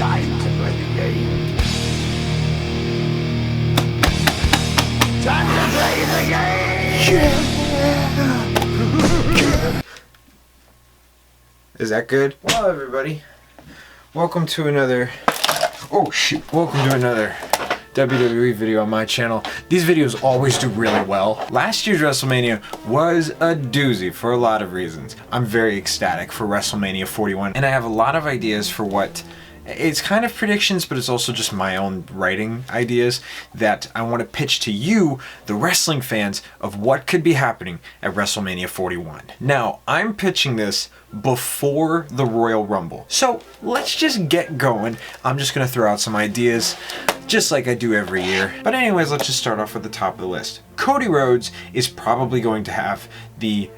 Time to play the game. Time to play the game! Yeah! Is that good? Well, everybody, welcome to another... Welcome to another WWE video on my channel. These videos always do really well. Last year's WrestleMania was a doozy for a lot of reasons. I'm very ecstatic for WrestleMania 41, and I have a lot of ideas for what... It's kind of predictions, but it's also just my own writing ideas that I want to pitch to you, the wrestling fans, of what could be happening at WrestleMania 41. Now, I'm pitching this before the Royal Rumble. So let's just get going. I'm just going to throw out some ideas, just like I do every year. But anyways, let's just start off with the top of the list. Cody Rhodes is probably going to have the...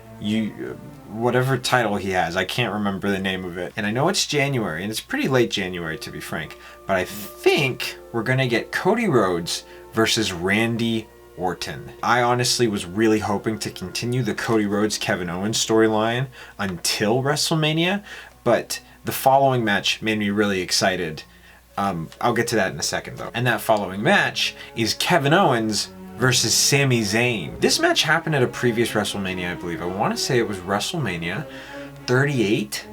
whatever title he has, I can't remember the name of it. And I know it's January, and it's pretty late January to be frank, but I think we're gonna get Cody Rhodes versus Randy Orton. I honestly was really hoping to continue the Cody Rhodes Kevin Owens storyline until WrestleMania, but the following match made me really excited. I'll get to that in a second though. And that following match is Kevin Owens versus Sami Zayn. This match happened at a previous WrestleMania, I believe. I want to say it was WrestleMania 38?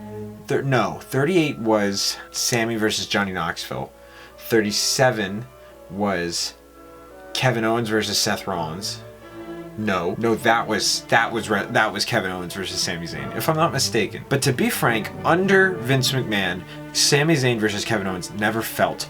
38 was Sami versus Johnny Knoxville. 37 was Kevin Owens versus Seth Rollins. No, that was Kevin Owens versus Sami Zayn, if I'm not mistaken. But to be frank, under Vince McMahon, Sami Zayn versus Kevin Owens never felt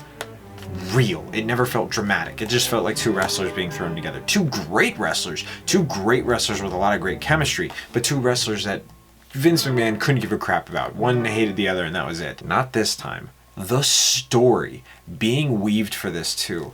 real. It never felt dramatic. It just felt like two wrestlers being thrown together. Two great wrestlers with a lot of great chemistry, but two wrestlers that Vince McMahon couldn't give a crap about. One hated the other and that was it. Not this time. The story being weaved for this too.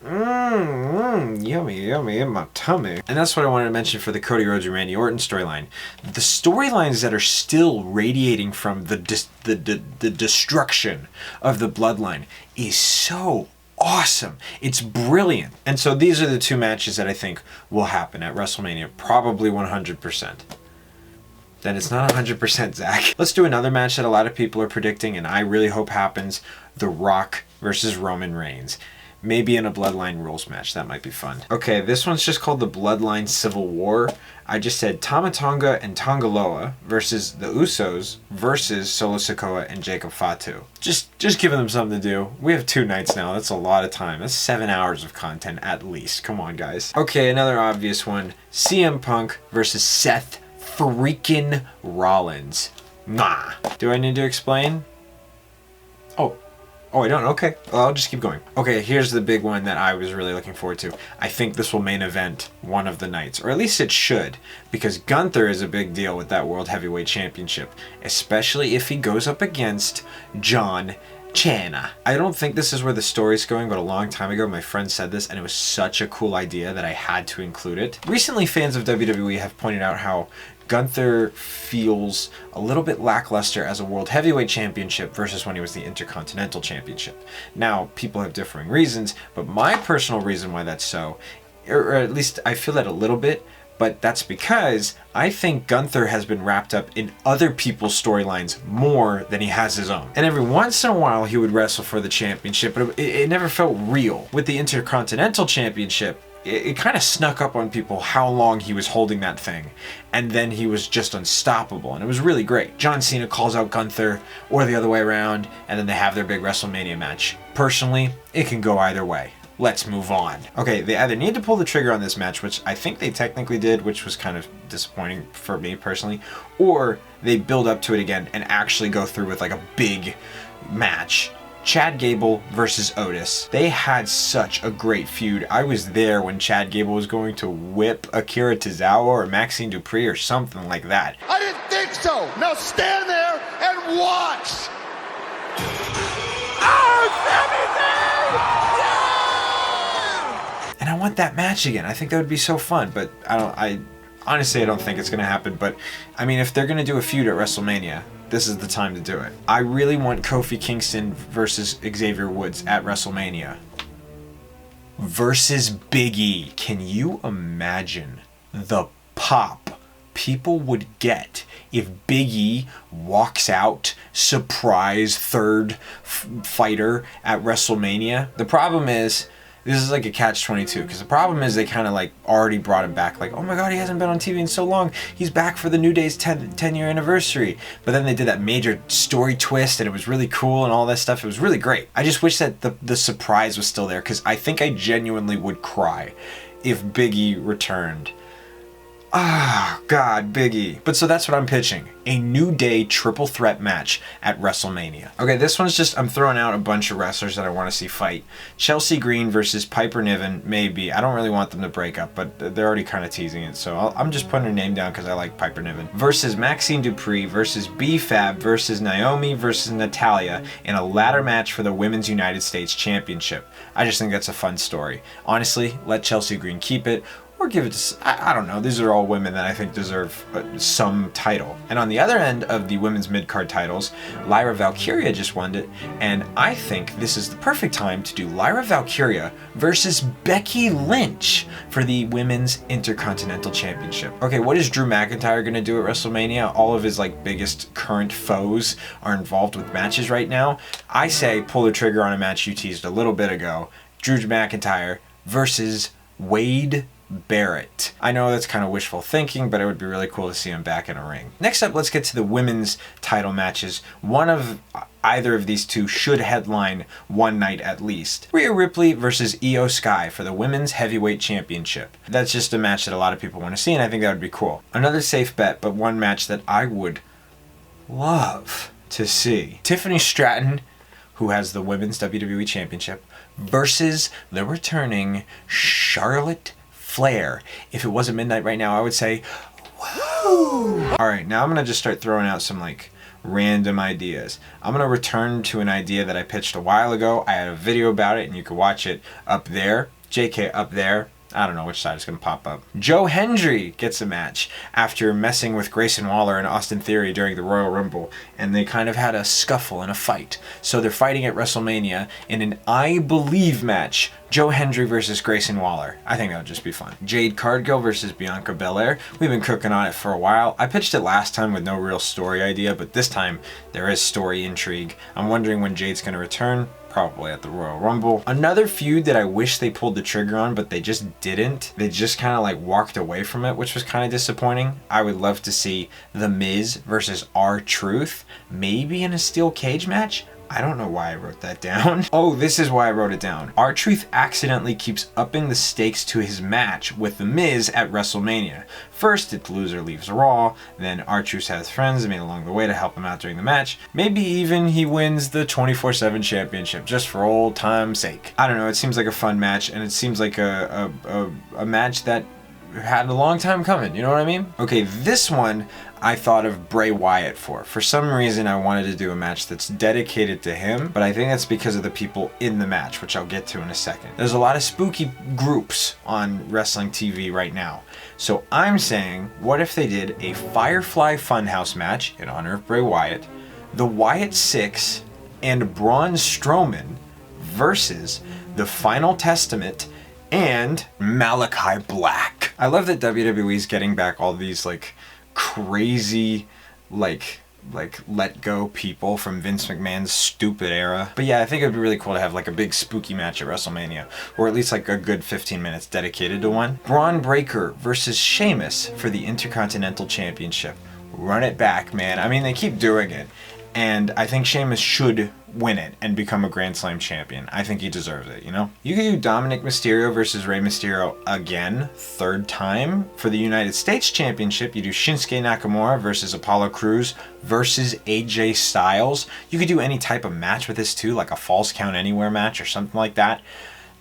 Yummy in my tummy. And that's what I wanted to mention for the Cody Rhodes and Randy Orton storyline. The storylines that are still radiating from the destruction of the bloodline is so awesome. It's brilliant. And so these are the two matches that I think will happen at WrestleMania, probably 100%. Then it's not 100%, Zach. Let's do another match that a lot of people are predicting and I really hope happens. The Rock versus Roman Reigns. Maybe in a Bloodline Rules match. That might be fun. Okay, this one's just called the Bloodline Civil War. I just said Tama Tonga and Tonga Loa versus the Usos versus Solo Sikoa and Jacob Fatu. Just giving them something to do. We have 2 nights now. That's a lot of time. That's 7 hours of content at least. Come on, guys. Okay, another obvious one. CM Punk versus Seth freaking Rollins. Nah. Do I need to explain? Oh, I don't? Okay. Well, I'll just keep going. Okay, here's the big one that I was really looking forward to. I think this will main event one of the nights, or at least it should, because Gunther is a big deal with that World Heavyweight Championship, especially if he goes up against John Cena. I don't think this is where the story's going, but a long time ago my friend said this and it was such a cool idea that I had to include it. Recently, fans of WWE have pointed out how Gunther feels a little bit lackluster as a World Heavyweight Championship versus when he was the Intercontinental Championship. Now, people have differing reasons, but my personal reason why that's so, or at least I feel that a little bit, but that's because I think Gunther has been wrapped up in other people's storylines more than he has his own. And every once in a while he would wrestle for the championship, but it never felt real. With the Intercontinental Championship, it kind of snuck up on people how long he was holding that thing. And then he was just unstoppable. And it was really great. John Cena calls out Gunther, or the other way around, and then they have their big WrestleMania match. Personally, it can go either way. Let's move on. Okay, they either need to pull the trigger on this match, which I think they technically did, which was kind of disappointing for me personally, or they build up to it again and actually go through with like a big match. Chad Gable versus Otis. They had such a great feud. I was there when Chad Gable was going to whip Akira Tozawa or Maxine Dupree or something like that. I didn't think so. Now stand there and watch. And I want that match again. I think that would be so fun, but I honestly don't think it's going to happen. But I mean, if they're going to do a feud at WrestleMania, this is the time to do it. I really want Kofi Kingston versus Xavier Woods at WrestleMania. Versus Big E. Can you imagine the pop people would get if Big E walks out, surprise third fighter at WrestleMania. The problem is, this is like a catch-22, because the problem is they kind of like already brought him back, like, oh my god, he hasn't been on TV in so long, he's back for the New Day's 10-year anniversary. But then they did that major story twist and it was really cool and all that stuff. It was really great. I just wish that the surprise was still there, because I think I genuinely would cry if Big E returned. Ah, God, Big E. But so that's what I'm pitching. A New Day triple threat match at WrestleMania. Okay, this one's just, I'm throwing out a bunch of wrestlers that I want to see fight. Chelsea Green versus Piper Niven, maybe. I don't really want them to break up, but they're already kind of teasing it, so I'm just putting her name down because I like Piper Niven. Versus Maxine Dupree versus B-Fab versus Naomi versus Natalia in a ladder match for the Women's United States Championship. I just think that's a fun story. Honestly, let Chelsea Green keep it, or give it to, I don't know, these are all women that I think deserve some title. And on the other end of the women's mid-card titles, Lyra Valkyria just won it, and I think this is the perfect time to do Lyra Valkyria versus Becky Lynch for the Women's Intercontinental Championship. Okay, what is Drew McIntyre gonna do at WrestleMania? All of his like biggest current foes are involved with matches right now. I say pull the trigger on a match you teased a little bit ago. Drew McIntyre versus Wade Barrett. I know that's kind of wishful thinking, but it would be really cool to see him back in a ring. Next up, let's get to the women's title matches. One of either of these two should headline one night at least. Rhea Ripley versus Io Sky for the Women's Heavyweight Championship. That's just a match that a lot of people want to see, and I think that would be cool. Another safe bet, but one match that I would love to see. Tiffany Stratton, who has the Women's WWE Championship, versus the returning Charlotte Flair. If it wasn't midnight right now, I would say, woo! Alright, now I'm going to just start throwing out some like random ideas. I'm going to return to an idea that I pitched a while ago. I had a video about it and you can watch it up there. JK up there. I don't know which side is going to pop up. Joe Hendry gets a match after messing with Grayson Waller and Austin Theory during the Royal Rumble, and they kind of had a scuffle and a fight. So they're fighting at WrestleMania in an I Believe match. Joe Hendry versus Grayson Waller. I think that would just be fun. Jade Cargill versus Bianca Belair. We've been cooking on it for a while. I pitched it last time with no real story idea, but this time there is story intrigue. I'm wondering when Jade's going to return. Probably at the Royal Rumble. Another feud that I wish they pulled the trigger on, but they just didn't. They just kind of like walked away from it, which was kind of disappointing. I would love to see The Miz versus R-Truth, maybe in a steel cage match. I don't know why I wrote that down. Oh, this is why I wrote it down. R-Truth accidentally keeps upping the stakes to his match with The Miz at WrestleMania. First, the loser leaves Raw, then R-Truth has friends made along the way to help him out during the match. Maybe even he wins the 24/7 championship just for old time's sake. I don't know, it seems like a fun match, and it seems like a match that had a long time coming, you know what I mean? Okay, this one I thought of Bray Wyatt for. For some reason, I wanted to do a match that's dedicated to him, but I think that's because of the people in the match, which I'll get to in a second. There's a lot of spooky groups on wrestling TV right now. So I'm saying, what if they did a Firefly Funhouse match in honor of Bray Wyatt, the Wyatt Six, and Braun Strowman versus the Final Testament and Malachi Black. I love that WWE's getting back all these like crazy like let go people from Vince McMahon's stupid era. But yeah, I think it would be really cool to have like a big spooky match at WrestleMania, or at least like a good 15 minutes dedicated to one. Braun Breaker versus Sheamus for the Intercontinental Championship. Run it back, man. I mean, they keep doing it, and I think Sheamus should win it and become a Grand Slam champion. I think he deserves it, you know? You can do Dominic Mysterio versus Rey Mysterio again, third time. For the United States Championship, you do Shinsuke Nakamura versus Apollo Crews versus AJ Styles. You could do any type of match with this too, like a Falls Count Anywhere match or something like that.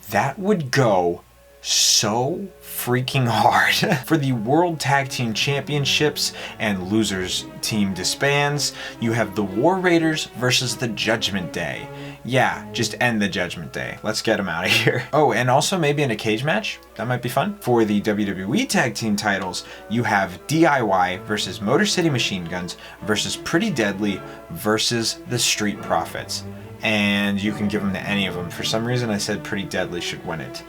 That would go so freaking hard. For the World Tag Team Championships and losers team disbands, you have the War Raiders versus the Judgment Day. Yeah, just end the Judgment Day. Let's get them out of here. Oh, and also maybe in a cage match. That might be fun. For the WWE Tag Team titles, you have DIY versus Motor City Machine Guns versus Pretty Deadly versus the Street Profits. And you can give them to any of them. For some reason, I said Pretty Deadly should win it.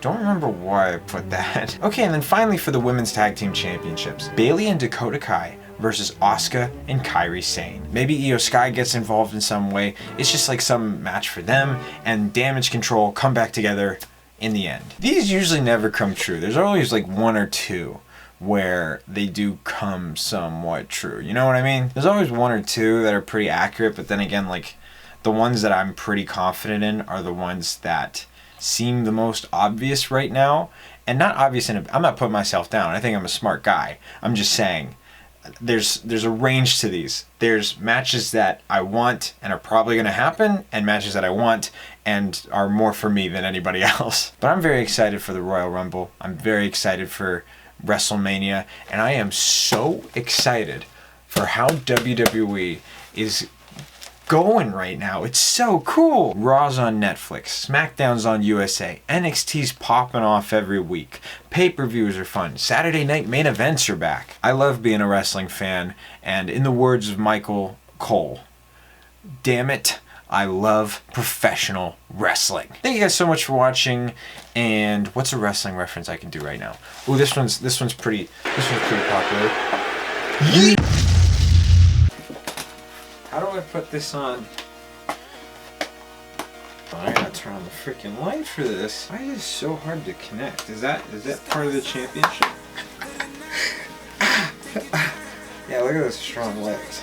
Don't remember why I put that. Okay, and then finally for the Women's Tag Team Championships. Bayley and Dakota Kai versus Asuka and Kairi Sane. Maybe Io Sky gets involved in some way. It's just like some match for them, and Damage Control come back together in the end. These usually never come true. There's always like one or two where they do come somewhat true. You know what I mean? There's always one or two that are pretty accurate, but then again, like, the ones that I'm pretty confident in are the ones that seem the most obvious right now. And not obvious I'm not putting myself down. I think I'm a smart guy. I'm just saying there's a range to these. There's matches that I want and are probably going to happen, and matches that I want and are more for me than anybody else. But I'm very excited for the Royal Rumble. I'm very excited for WrestleMania, and I am so excited for how WWE is going right now. It's so cool. Raw's on Netflix, SmackDown's on USA, NXT's popping off every week. Pay-per-views are fun. Saturday night main events are back. I love being a wrestling fan, and in the words of Michael Cole, damn it, I love professional wrestling. Thank you guys so much for watching. And what's a wrestling reference I can do right now? Ooh, this one's pretty popular. Yeet! How do I put this on? Oh, I gotta turn on the freaking light for this. Why is this so hard to connect? Is that part of the championship? Yeah, look at those strong legs.